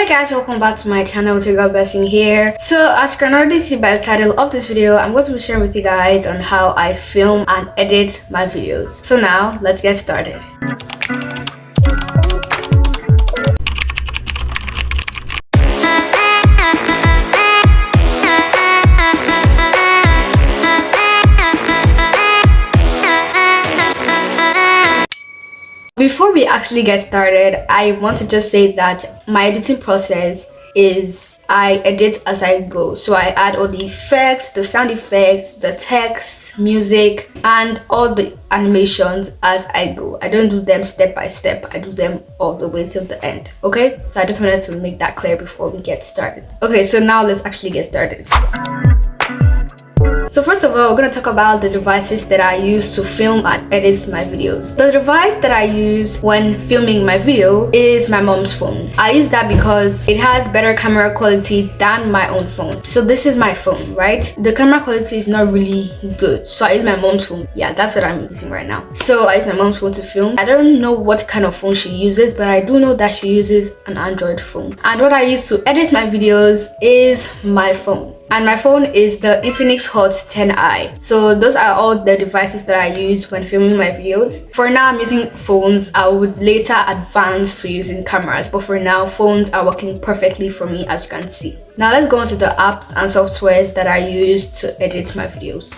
Hi guys, welcome back to my channel. It's your girl Blessing here. So as you can already see by the title of this video, I'm going to be sharing with you guys on how I film and edit my videos. So now let's get started. Before we actually get started, I want to just say that my editing process is I edit as I go. So I add all the effects, the sound effects, the text, music, and all the animations as I go. I don't do them step by step. I do them all the way till the end. Okay? So I just wanted to make that clear before we get started. Okay, so now let's actually get started. So first of all, we're going to talk about the devices that I use to film and edit my videos. The device that I use when filming my video is my mom's phone. I use that because it has better camera quality than my own phone. So this is my phone, right? The camera quality is not really good. So I use my mom's phone. Yeah, that's what I'm using right now. So I use my mom's phone to film. I don't know what kind of phone she uses, but I do know that she uses an Android phone. And what I use to edit my videos is my phone. And my phone is the Infinix Hot 10i. So those are all the devices that I use when filming my videos. For now, I'm using phones. I would later advance to using cameras, but for now, phones are working perfectly for me, as you can see. Now let's go on to the apps and softwares that I use to edit my videos.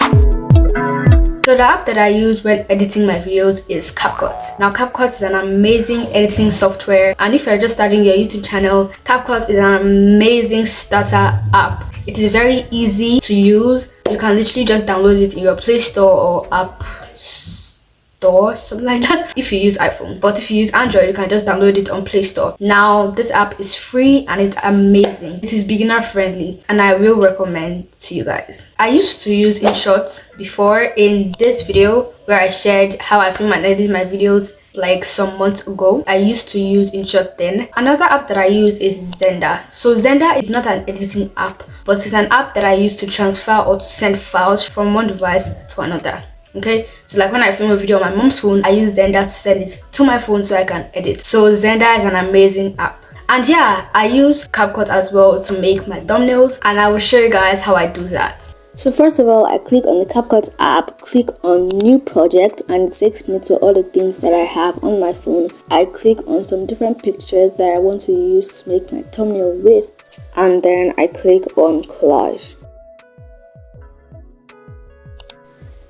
So the app that I use when editing my videos is Capcut. Now Capcut is an amazing editing software, and if you're just starting your YouTube channel, Capcut is an amazing starter app. It is very easy to use. You can literally just download it in your Play Store or App Store, something like that, if you use iPhone. But if you use Android, you can just download it on Play Store. Now, this app is free and it's amazing. It is beginner friendly and I will recommend to you guys. I used to use InShot before in this video where I shared how I film and edit my videos like some months ago. I used to use InShot then. Another app that I use is Xender. So Xender is not an editing app, but it's an app that I use to transfer or to send files from one device to another. Okay, so like when I film a video on my mom's phone, I use Xender to send it to my phone so I can edit. So Xender is an amazing app. And yeah, I use Capcut as well to make my thumbnails, and I will show you guys how I do that. So first of all, I click on the Capcut app, click on new project, and it takes me to all the things that I have on my phone. I click on some different pictures that I want to use to make my thumbnail with, and then I click on collage.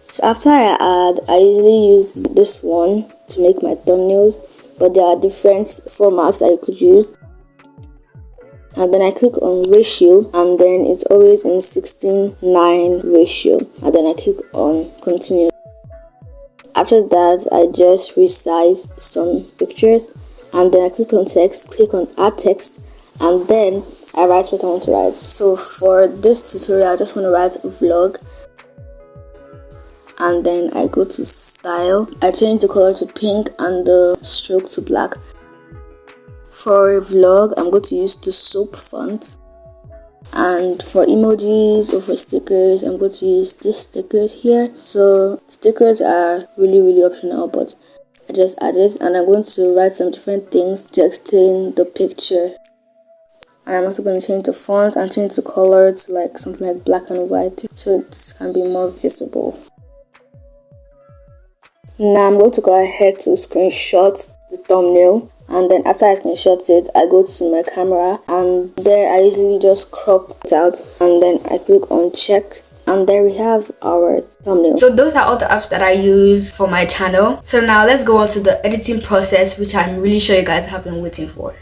So after I add, I usually use this one to make my thumbnails, but there are different formats that you could use. And then I click on ratio, and then it's always in 16:9 ratio, and then I click on continue. After that, I just resize some pictures, and then I click on text, click on add text, and then I write what I want to write. So for this tutorial, I just want to write a vlog, and then I go to style. I change the color to pink and the stroke to black. For a vlog, I'm going to use the soap font, and for emojis or for stickers, I'm going to use these stickers here. So stickers are really optional, but I just added, and I'm going to write some different things to explain the picture. And I'm also going to change the font and change the color to like something like black and white so it can be more visible. Now I'm going to go ahead to screenshot the thumbnail. And then after I screenshot it, I go to my camera, and there I usually just crop it out, and then I click on check, and there we have our thumbnail. So those are all the apps that I use for my channel. So now let's go on to the editing process, which I'm really sure you guys have been waiting for.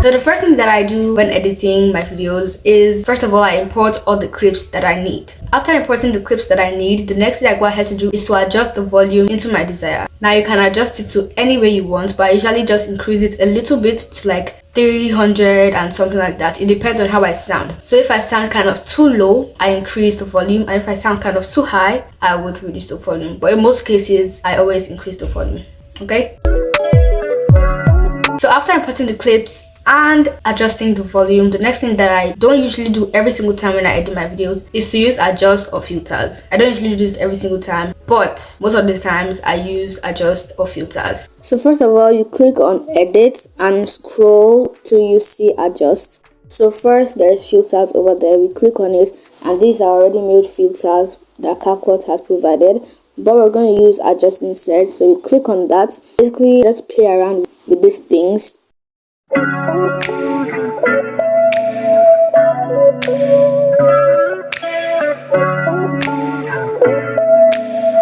So the first thing that I do when editing my videos is, first of all, I import all the clips that I need. After importing the clips that I need, the next thing I go ahead to do is to adjust the volume into my desire. Now you can adjust it to any way you want, but I usually just increase it a little bit to like 300 and something like that. It depends on how I sound. So if I sound kind of too low, I increase the volume, and if I sound kind of too high, I would reduce the volume. But in most cases, I always increase the volume. Okay? So after importing the clips, and adjusting the volume. The next thing that I don't usually do every single time when I edit my videos is to use adjust or filters. I don't usually do this every single time, but most of the times I use adjust or filters. So first of all, you click on edit and scroll till you see adjust. So first there's filters over there. We click on it, and these are already made filters that Capcut has provided, but we're going to use adjust instead. So we click on that. Basically, let's play around with these things.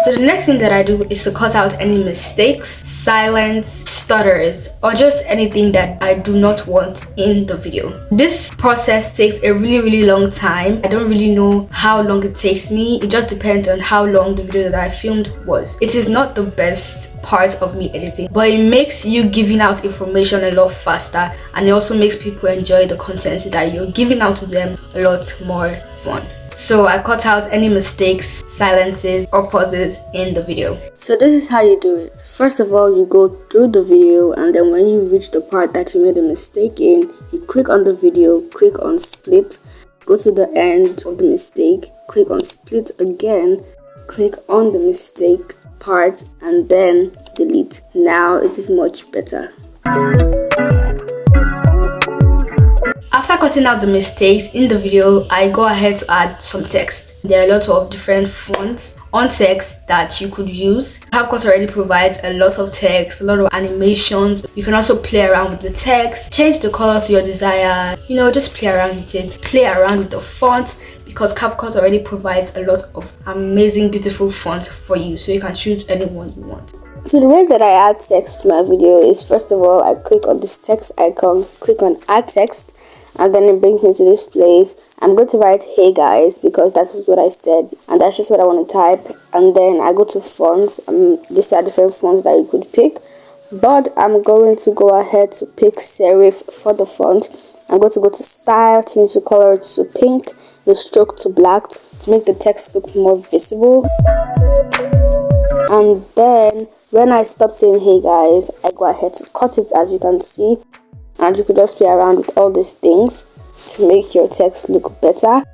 So the next thing that I do is to cut out any mistakes, silence, stutters, or just anything that I do not want in the video. This process takes a really long time. I don't really know how long it takes me. It just depends on how long the video that I filmed was. It is not the best part of me editing, but it makes you giving out information a lot faster, and it also makes people enjoy the content that you're giving out to them a lot more fun. So I cut out any mistakes, silences, or pauses in the video. So this is how you do it. First of all, you go through the video, and then when you reach the part that you made a mistake in, you click on the video, click on split, go to the end of the mistake, click on split again, click on the mistake part, and then delete. Now it is much better. After cutting out the mistakes in the video, I go ahead to add some text. There are a lot of different fonts on text that you could use. Capcut already provides a lot of text, a lot of animations. You can also play around with the text, change the color to your desire, just play around with it, play around with the font, because Capcut already provides a lot of amazing, beautiful fonts for you, so you can choose any one you want. So the way that I add text to my video is, first of all, I click on this text icon, click on add text, and then it brings me to this place. I'm going to write hey guys, because that's what I said, and that's just what I want to type. And then I go to fonts. These are different fonts that you could pick, but I'm going to go ahead to pick serif for the font. I'm going to go to style, change the color to pink, the stroke to black, to make the text look more visible. And then when I stop saying hey guys, I go ahead to cut it, as you can see. And you could just play around with all these things to make your text look better.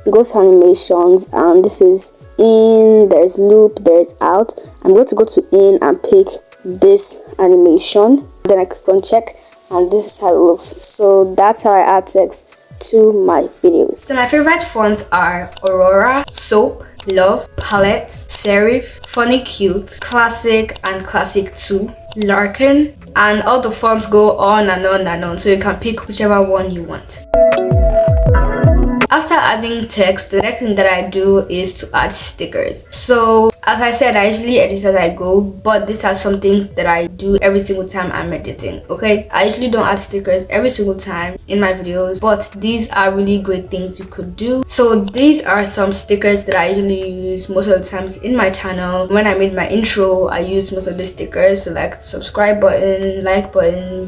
Go to animations, and this is in, there's loop, there's out. I'm going to go to in and pick this animation. Then I click on check, and this is how it looks. So that's how I add text to my videos. So my favorite fonts are Aurora, Soap, Love, Palette, Serif, Funny Cute, Classic, and Classic 2, Larkin, and all the fonts go on and on and on, so you can pick whichever one you want. After adding text, the next thing that I do is to add stickers. So as I said, I usually edit as I go, but these are some things that I do every single time I'm editing. Okay, I usually don't add stickers every single time in my videos, but these are really great things you could do. So these are some stickers that I usually use most of the times in my channel. When I made my intro, I used most of the stickers, so like subscribe button, like button,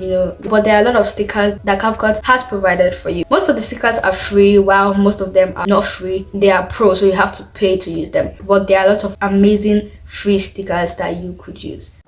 but there are a lot of stickers that Capcut has provided for you. Most of the stickers are free, while most of them are not free. They are pro, so you have to pay to use them, but there are lots of amazing free stickers that you could use.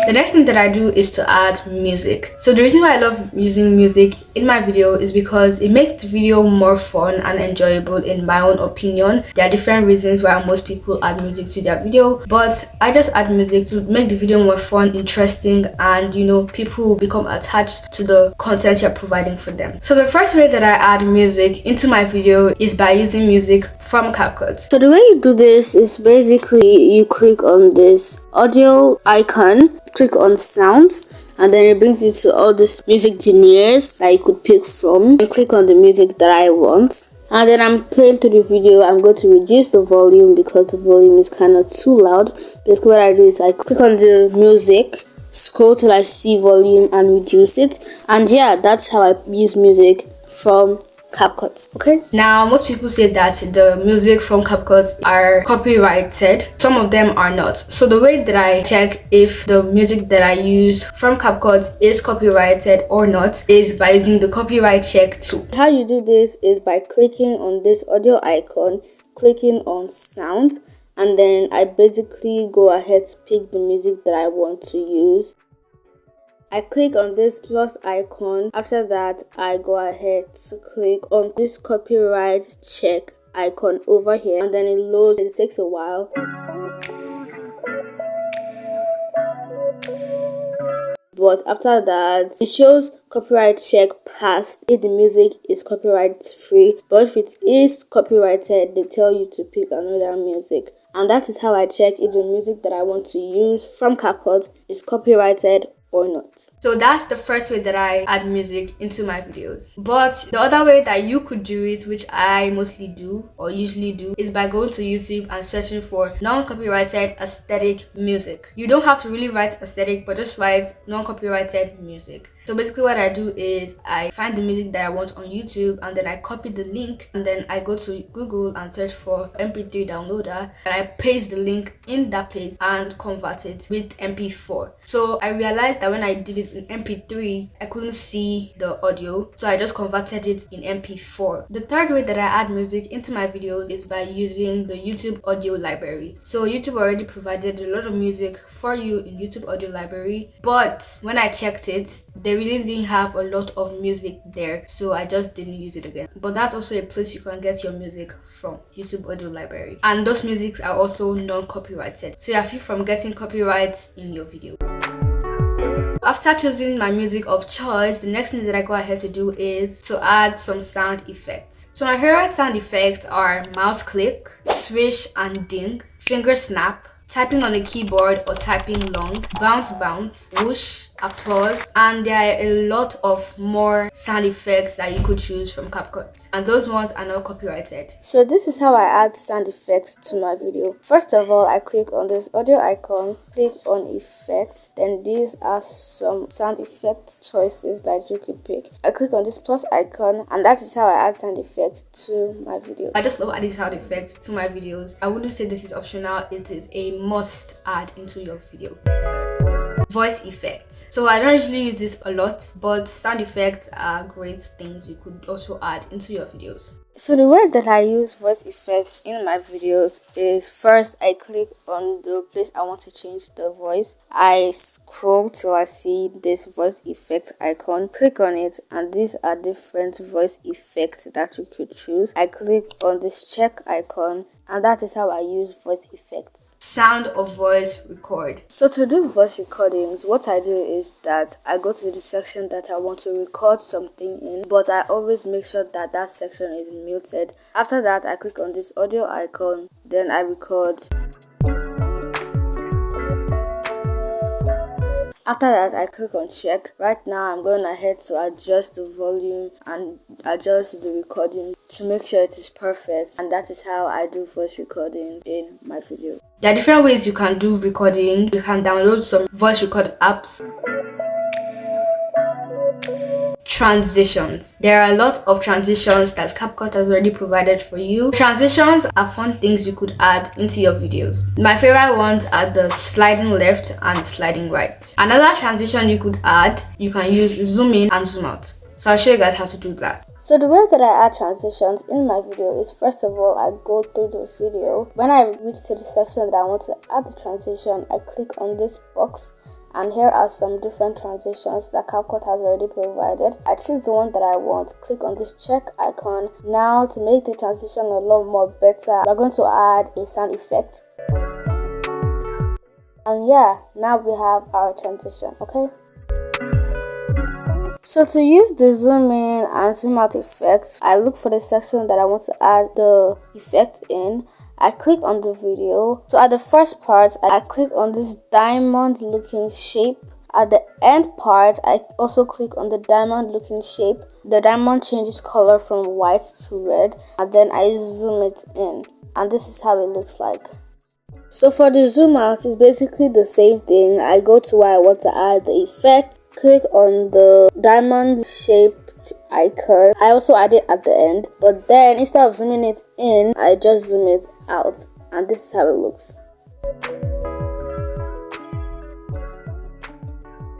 The next thing that I do is to add music. So the reason why I love using music in my video is because it makes the video more fun and enjoyable, in my own opinion. There are different reasons why most people add music to their video, but I just add music to make the video more fun, interesting, and people will become attached to the content you're providing for them. So the first way that I add music into my video is by using music from Capcut. So the way you do this is basically you click on this audio icon, click on sounds, and then it brings you to all these music genres that you could pick from, and click on the music that I want. And then I'm playing through the video. I'm going to reduce the volume because the volume is kind of too loud. Basically what I do is I click on the music, scroll till I see volume, and reduce it. And yeah, that's how I use music from Capcut. Okay, now most people say that the music from Capcut are copyrighted. Some of them are not. So the way that I check if the music that I used from Capcut is copyrighted or not is by using the copyright check tool. How you do this is by clicking on this audio icon, clicking on sound, and then I basically go ahead to pick the music that I want to use. I click on this plus icon. After that, I go ahead to click on this copyright check icon over here, and then it loads. It takes a while. But after that, it shows copyright check passed if the music is copyright free, but if it is copyrighted, they tell you to pick another music. And that is how I check if the music that I want to use from Capcut is copyrighted or not. So that's the first way that I add music into my videos. But the other way that you could do it, which I mostly do or usually do, is by going to YouTube and searching for non-copyrighted aesthetic music. You don't have to really write aesthetic, but just write non-copyrighted music. So basically what I do is I find the music that I want on YouTube, and then I copy the link, and then I go to Google and search for MP3 downloader, and I paste the link in that place and convert it with MP4. So I realized that when I did it in MP3, I couldn't see the audio, so I just converted it in MP4. The third way that I add music into my videos is by using the YouTube audio library. So YouTube already provided a lot of music for you in YouTube audio library, but when I checked it, they really didn't have a lot of music there, so I just didn't use it again. But that's also a place you can get your music from, YouTube audio library, and those musics are also non-copyrighted, so you're free from getting copyrights in your video. After choosing my music of choice, the next thing that I go ahead to do is to add some sound effects. So my favorite sound effects are mouse click, swish and ding, finger snap, typing on the keyboard or typing long, bounce, whoosh, applause, and there are a lot of more sound effects that you could choose from Capcut, and those ones are not copyrighted. So this is how I add sound effects to my video. First of all, I click on this audio icon, click on effects, then these are some sound effect choices that you could pick. I click on this plus icon, and that is how I add sound effects to my video. I just love adding sound effects to my videos. I wouldn't say this is optional, it is a must add into your video. Voice effects. So I don't usually use this a lot, but sound effects are great things you could also add into your videos. So the way that I use voice effects in my videos is, first I click on the place I want to change the voice. I scroll till I see this voice effect icon, click on it, and these are different voice effects that you could choose. I click on this check icon, and that is how I use voice effects. Sound of voice record. So to do voice recordings, what I do is that I go to the section that I want to record something in, but I always make sure that that section is muted. After that, I click on this audio icon, then I record. After that, I click on check. Right now, I'm going ahead to adjust the volume and adjust the recording to make sure it is perfect, and that is how I do voice recording in my video. There are different ways you can do recording. You can download some voice record apps. Transitions. There are a lot of transitions that Capcut has already provided for you. Transitions are fun things you could add into your videos. My favorite ones are the sliding left and sliding right. Another transition you could add, you can use zoom in and zoom out. So I'll show you guys how to do that. So the way that I add transitions in my video is, first of all, I go through the video. When I reach to the section that I want to add the transition, I click on this box. And here are some different transitions that Capcut has already provided. I choose the one that I want, click on this check icon. Now, to make the transition a lot more better, we're going to add a sound effect. And yeah, now we have our transition, okay? So to use the zoom in and zoom out effects, I look for the section that I want to add the effect in. I click on the video. So at the first part, I click on this diamond looking shape. At the end part, I also click on the diamond looking shape. The diamond changes color from white to red, and then I zoom it in, and this is how it looks like. So for the zoom out, it's basically the same thing. I go to where I want to add the effect, click on the diamond shape icon. I also add it at the end, but then instead of zooming it in, I just zoom it out, and this is how it looks.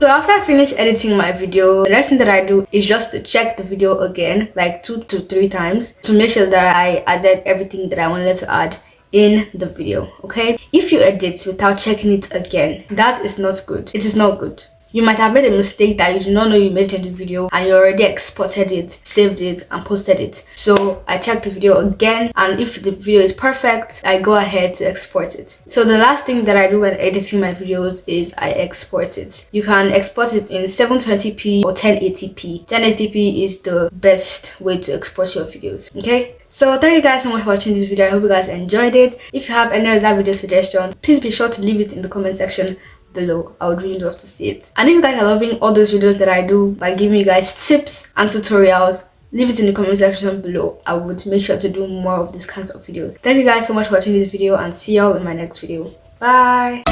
So after I finish editing my video, the next thing that I do is just to check the video again, like 2 to 3 times, to make sure that I added everything that I wanted to add in the video. Okay, if you edit without checking it again, that is not good. It is not good. You might have made a mistake that you do not know you made it into video, and you already exported it, saved it, and posted it. So I check the video again, and if the video is perfect, I go ahead to export it. So the last thing that I do when editing my videos is I export it. You can export it in 720p or 1080p. 1080p is the best way to export your videos. Okay, so thank you guys so much for watching this video. I hope you guys enjoyed it. If you have any other video suggestions, please be sure to leave it in the comment section below. I would really love to see it. And if you guys are loving all those videos that I do by giving you guys tips and tutorials, leave it in the comment section below. I would make sure to do more of these kinds of videos. Thank you guys so much for watching this video, and see y'all in my next video. Bye.